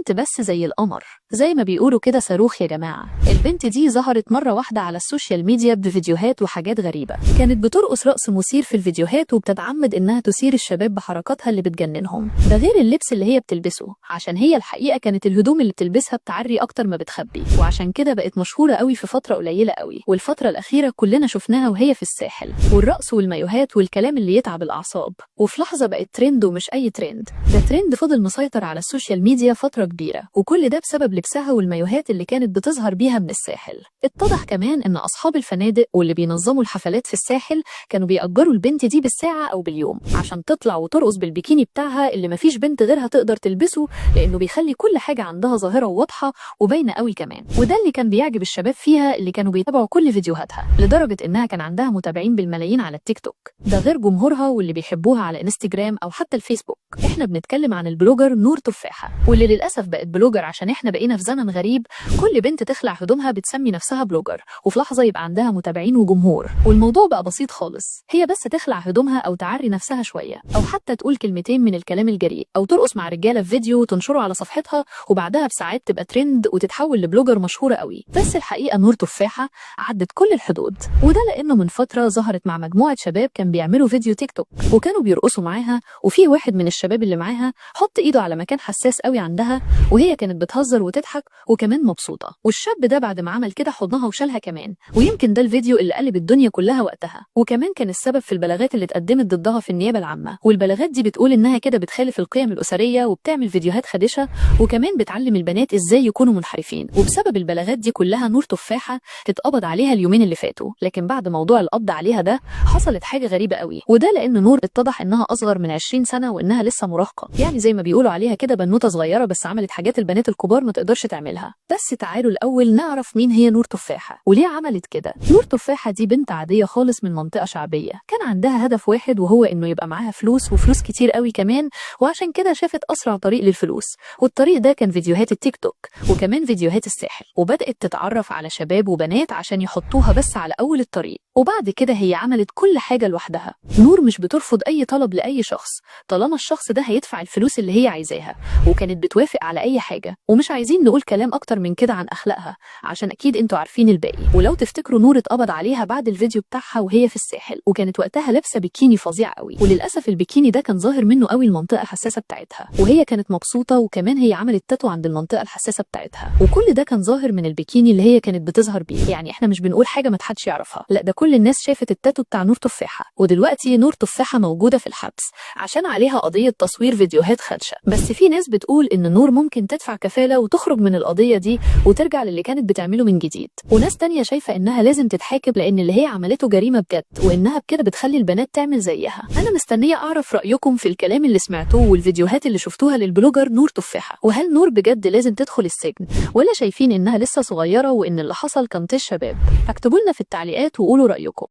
بنت بس زي القمر، زي ما بيقولوا كده صاروخ يا جماعة. البنت دي ظهرت مرة واحدة على السوشيال ميديا بفيديوهات وحاجات غريبة، كانت بترقص رقص مثير في الفيديوهات وبتتعمد إنها تثير الشباب بحركاتها اللي بتجننهم. ده غير اللبس اللي هي بتلبسه، عشان هي الحقيقة كانت الهدوم اللي بتلبسها بتعري أكتر ما بتخبي، وعشان كده بقت مشهورة قوي في فترة قليلة قوي. والفترة الأخيرة كلنا شفناها وهي في الساحل، والرقص والمايوهات والكلام اللي يتعب الأعصاب، وفي لحظة بقت ترند ومش أي ترند، ده ترند فضل مسيطر على السوشيال ميديا فترة كبيرة، وكل ده بسبب لبسها والمايوهات اللي كانت بتظهر بيها من الساحل. اتضح كمان إن أصحاب الفنادق واللي بينظموا الحفلات في الساحل كانوا بيأجروا البنت دي بالساعة أو باليوم عشان تطلع وترقص بالبيكيني بتاعها اللي مفيش بنت غيرها تقدر تلبسه، لأنه بيخلي كل حاجة عندها ظاهرة وواضحة وباينة قوي كمان. وده اللي كان بيعجب الشباب فيها اللي كانوا بيتابعوا كل فيديوهاتها، لدرجة إنها كان عندها متابعين بالملايين على التيك توك، ده غير جمهورها واللي بيحبوها على انستجرام أو حتى الفيسبوك. احنا بنتكلم عن البلوجر نور تفاحة، واللي للأسف بقت بلوجر عشان احنا بقينا في زمن غريب كل بنت تخلع هدومها بتسمي نفسها بلوجر، وفي لحظة يبقى عندها متابعين وجمهور. والموضوع بقى بسيط خالص، هي بس تخلع هدومها أو تعري نفسها شوية، أو حتى تقول كلمتين من الكلام الجريء، أو ترقص مع رجالة في فيديو وتنشره على صفحتها، وبعدها بساعات تبقى ترند وتتحول لبلوجر مشهورة قوي. بس الحقيقة نور تفاحة عدت كل الحدود، وده لأنه من فترة ظهرت مع مجموعة شباب كان بيعملوا فيديو تيك توك وكانوا بيرقصوا معاها، وفي واحد من الشباب اللي معاها حط ايده على مكان حساس قوي عندها، وهي كانت بتهزر وتضحك وكمان مبسوطة، والشاب ده بعد ما عمل كده حضنها وشالها كمان. ويمكن ده الفيديو اللي قلب الدنيا كلها وقتها، وكمان كان السبب في البلاغات اللي اتقدمت ضدها في النيابة العامة. والبلاغات دي بتقول انها كده بتخالف القيم الأسرية وبتعمل فيديوهات خادشة، وكمان بتعلم البنات ازاي يكونوا منحرفين. وبسبب البلاغات دي كلها نور تفاحة اتقبض عليها اليومين اللي فاتوا. لكن بعد موضوع القبض عليها ده حصلت حاجة غريبة قوي، وده لأن نور اتضح انها اصغر من 20 سنة وانها لسه مراهقة، يعني زي ما بيقولوا عليها كده بنوتة صغيرة بس عملت حاجات البنات الكبار ما تقدرش تعملها. بس تعالوا الأول نعرف مين هي نور تفاحة وليه عملت كده. نور تفاحة دي بنت عادية خالص من منطقة شعبية، كان عندها هدف واحد وهو انه يبقى معاها فلوس وفلوس كتير قوي كمان، وعشان كده شافت أسرع طريق للفلوس، والطريق ده كان فيديوهات التيك توك وكمان فيديوهات الساحل. وبدأت تتعرف على شباب وبنات عشان يحطوها بس على أول الطريق، وبعد كده هي عملت كل حاجة لوحدها. نور مش بترفض أي طلب لأي شخص طالما الشخص ده هيدفع الفلوس اللي هي عايزاها، وكانت بتوافق على أي حاجة. ومش عايزين نقول كلام أكتر من كده عن أخلاقها عشان أكيد انتوا عارفين الباقي. ولو تفتكروا نور اتقبض عليها بعد الفيديو بتاعها وهي في الساحل، وكانت وقتها لابسة بيكيني فظيع قوي، وللأسف البيكيني ده كان ظاهر منه قوي المنطقة الحساسة بتاعتها، وهي كانت مبسوطة، وكمان هي عملت تاتو عند المنطقة الحساسة بتاعتها، وكل ده كان ظاهر من البيكيني اللي هي كانت بتظهر بيه. يعني احنا مش بنقول حاجة ما حدش يعرفها، لا ده كل الناس شافت التاتو بتاع نور تفاحة. ودلوقتي نور تفاحة موجودة في الحبس عشان عليها قضية تصوير فيديوهات خدشة. بس في ناس بتقول ان نور ممكن تدفع كفالة وتخرج من القضية دي وترجع للي كانت بتعمله من جديد، وناس تانية شايفة انها لازم تتحاكم لان اللي هي عملته جريمة بجد، وانها بكده بتخلي البنات تعمل زيها. انا مستنية اعرف رأيكم في الكلام اللي سمعتوه والفيديوهات اللي شفتوها للبلوجر نور تفاحة، وهل نور بجد لازم تدخل السجن ولا شايفين انها لسه صغيرة وان اللي حصل كان طيش شباب؟ اكتبوا لنا في التعليقات وقولوا رأيكم.